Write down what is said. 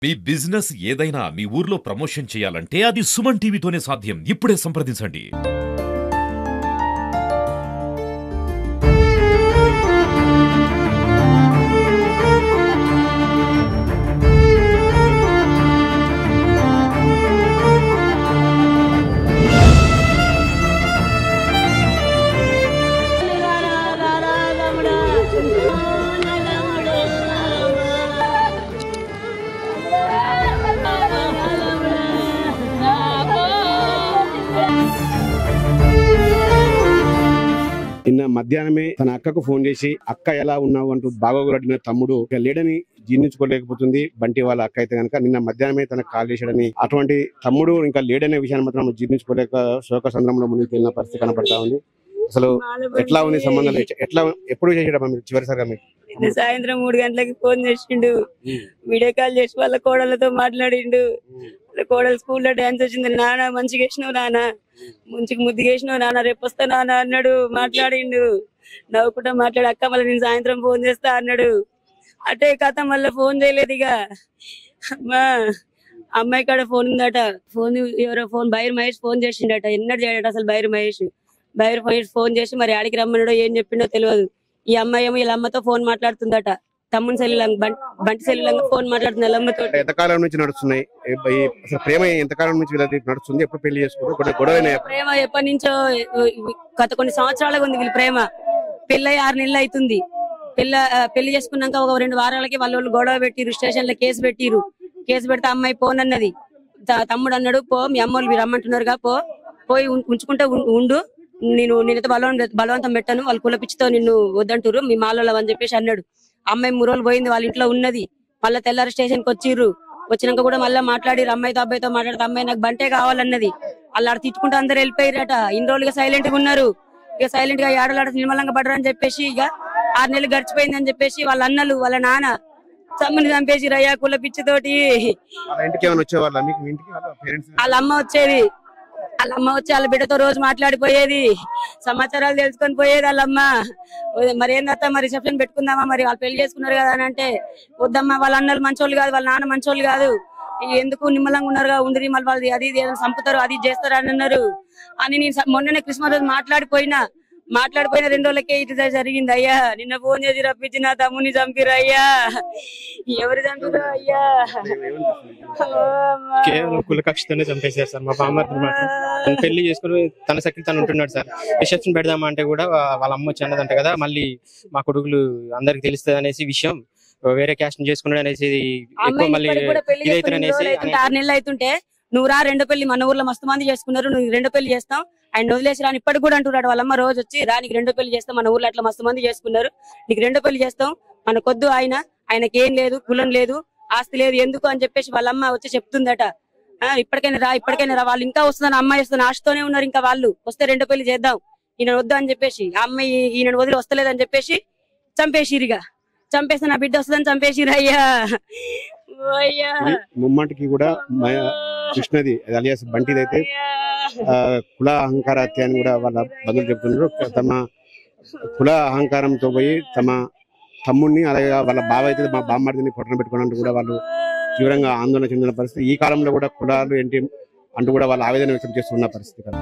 మీ business ఏదైనా మీ ఊర్లో promotion చేయాలంటే అది సుమన్ టీవీతోనే సాధ్యం. ఇప్పుడే సంప్రదించండి. నిన్న మధ్యాహ్నమే తన అక్కకు ఫోన్ చేసి అక్క ఎలా ఉన్నావు అంటూ బాగోగులడిన తమ్ముడు ఇక లేడని జీర్ణించుకోలేకపోతుంది. బంటి వాళ్ళ అక్క అయితే కనుక నిన్న మధ్యాహ్నమే తనకు కాల్ చేశాడని, అటువంటి తమ్ముడు ఇంకా లేడనే విషయాన్ని మాత్రం జీర్ణించుకోలేక శోక సంద్రంలో ముందుకు వెళ్ళిన పరిస్థితి కనపడతా ఉంది. అసలు ఎట్లా ఉంది సంబంధాలు, ఎట్లా ఎప్పుడు చేసాడమ్మా మీరు చివరిసారిగా? మీకు సాయంత్రం 3 గంటలకి ఫోన్ చేసిండు, వీడియో కాల్ చేసి వాళ్ళ కోడలతో మాట్లాడిండు. కోడలు స్కూల్లో డాన్స్ వచ్చింది, నాన్న మంచిగా వేసినావు నాన్న, మంచిగా ముద్దుగా వేసినావు నాన్న, రేపు వస్తా నాన్న అన్నాడు. మాట్లాడిండు, నవ్వుకుంటా మాట్లాడు. అక్క మళ్ళీ నేను సాయంత్రం ఫోన్ చేస్తా అన్నాడు. అటే కథ మళ్ళీ ఫోన్ చేయలేదు. ఇక అమ్మా అమ్మాయి కాడ ఫోన్ ఉందట. ఫోన్ ఎవరో ఫోన్ బైర్ మహేష్ ఫోన్ చేసిండట. ఎన్నడూ చేయడట అసలు బైర్ మహేష్ ఫోన్ చేసి మరి ఆడికి రమ్మన్నాడో ఏం చెప్పిండో తెలియదు. ఈ అమ్మాయి ఏమో వీళ్ళ అమ్మతో ఫోన్ మాట్లాడుతుందట. తమ్ముని సెల్లులంగా బంటి సెల్లులంగా ఫోన్ మాట్లాడుతుంది వాళ్ళ అమ్మతో. ఎంతకాలం నుంచి నడుస్తున్నాయి అసలు ప్రేమ? ఎంతకాలం నుంచి నడుస్తుంది? ఎప్పుడు పెళ్లి చేసుకోవడం గొడవ? ప్రేమ ఎప్పటి నుంచో గత కొన్ని సంవత్సరాలుగా ఉంది వీళ్ళ ప్రేమ. పెళ్ళై 6 నెలలు అవుతుంది. పెళ్లి చేసుకున్నాక ఒక 2 వారాలకి వాళ్ళు గొడవ పెట్టిరు, స్టేషన్ లో కేసు పెట్టిరు. కేసు పెడితే అమ్మాయి పోన్ అన్నది. తమ్ముడు అన్నాడు, పో మీ అమ్మోళ్ళు మీరు రమ్మంటున్నారుగా, పోయి ఉంచుకుంటే ఉండు, నేనైతే బలవంతం పెట్టాను, వాళ్ళు కులపిచ్చితో నిన్ను వద్దంటారు మీ మాలలో అని చెప్పేసి అన్నాడు. అమ్మాయి 3 రోజులు పోయింది, వాళ్ళ ఇంట్లో ఉన్నది. మళ్ళీ తెల్లారి స్టేషన్ కి వచ్చిర్రు. వచ్చినాక కూడా మళ్ళీ మాట్లాడిరు. అమ్మాయితో అబ్బాయితో మాట్లాడితే అమ్మాయి నాకు బంటే కావాలన్నది. వాళ్ళు ఆడ తిట్టుకుంటూ అందరు వెళ్ళిపోయారట. ఇన్ని రోజులుగా సైలెంట్ గా ఉన్నారు. ఇక సైలెంట్ గా ఏడలాడ నిర్మలంగా పడరు అని చెప్పేసి ఇక 6 నెలలు గడిచిపోయింది అని చెప్పేసి వాళ్ళ అన్నలు వాళ్ళ నాన్న తమ్ముని చంపేసి రయ్యా కుల పిచ్చితోటి. వాళ్ళ అమ్మ వచ్చేది. వాళ్ళ అమ్మ వచ్చి వాళ్ళ బిడ్డతో రోజు మాట్లాడిపోయేది, సమాచారాలు తెలుసుకొని పోయేది వాళ్ళమ్మ. మరి ఏందత్తా మరి రిసెప్షన్ పెట్టుకుందామా, మరి వాళ్ళు పెళ్లి చేసుకున్నారు కదా అని అంటే, వద్దమ్మా వాళ్ళ అన్నలు మంచోళ్ళు కాదు, వాళ్ళ నాన్న మంచోళ్ళు కాదు, ఎందుకు నిమ్మలంగా ఉన్నారుగా ఉండి మళ్ళీ వాళ్ళు అది ఏదైనా చంపుతారు అది చేస్తారు అని అన్నారు. అని నేను మొన్ననే క్రిస్మస్ రోజు మాట్లాడిపోయిన 2 రోజులకే ఇటు జరిగింది. అయ్యా నిన్న ఫోన్ చేసి రప్పించి నా తమ్ముని చంపిరు అయ్యా. ఎవరు చంపిరు అయ్యా? కేవలం కుల కక్షతోనే చంపేశారు సార్. మా బామ్మర్ది మాత్రం పెళ్లి చేసుకుని తన సఖి తను ఉంటున్నాడు సార్. రిసెప్షన్ పెడదామా అంటే కూడా వాళ్ళ అమ్మ వచ్చి అన్నదంట కదా, మళ్ళీ మా కొడుకులు అందరికి తెలుస్తుంది అనేసి విషయం, వేరే క్యాస్ట్ చేసుకున్నాడు అనేసి ఎక్కువ మళ్ళీ ఇదైతే అనేసి 6 నెలలు అవుతుంటే నువ్వు రా 2 పెళ్లి, మన ఊర్లో మస్తు మంది చేసుకున్నారు, నువ్వు 2 పెళ్లి చేస్తాం ఆయన వదిలేసి రాని ఇప్పటికి కూడా అంటున్నాడు. వాళ్ళమ్మ రోజు వచ్చి రా నీకు 2 పెళ్లి చేస్తాం, మన ఊర్లో అట్లా మస్తు మంది చేసుకున్నారు, నీకు 2 పెళ్లి చేస్తాం, మనకొద్దు ఆయనకి ఏం లేదు, కులం లేదు, ఆస్తి లేదు, ఎందుకు అని చెప్పేసి వాళ్ళమ్మ వచ్చి చెప్తుందట. ఇప్పటికైనా రా వాళ్ళు ఇంకా వస్తుందని అమ్మాయి వస్తున్న ఆశతోనే ఉన్నారు. ఇంకా వాళ్ళు వస్తే 2 పెళ్లి చేద్దాం, ఈయన వద్దు అని చెప్పేసి ఆ అమ్మాయి ఈయన వదిలి వస్తలేదని చెప్పేసి చంపేసిరిగా. చంపేస్తే నా బిడ్డ వస్తుందని చంపేసిరు అయ్యా. ముమ్మాటికి కూడా కృష్ణది అలియాస్ బంటిది అయితే కుల అహంకార హత్య అని కూడా వాళ్ళ బంధువులు చెప్తున్నారు. తమ కుల అహంకారంతో పోయి తమ తమ్ముడిని, అలాగే వాళ్ళ బావ అయితే మా బామ్మడిని పొట్టన పెట్టుకోవడానికి కూడా వాళ్ళు తీవ్రంగా ఆందోళన చెందిన పరిస్థితి. ఈ కాలంలో కూడా కులాలు ఏంటి అంటూ కూడా వాళ్ళు ఆవేదన వ్యక్తం చేస్తున్న పరిస్థితి కదా.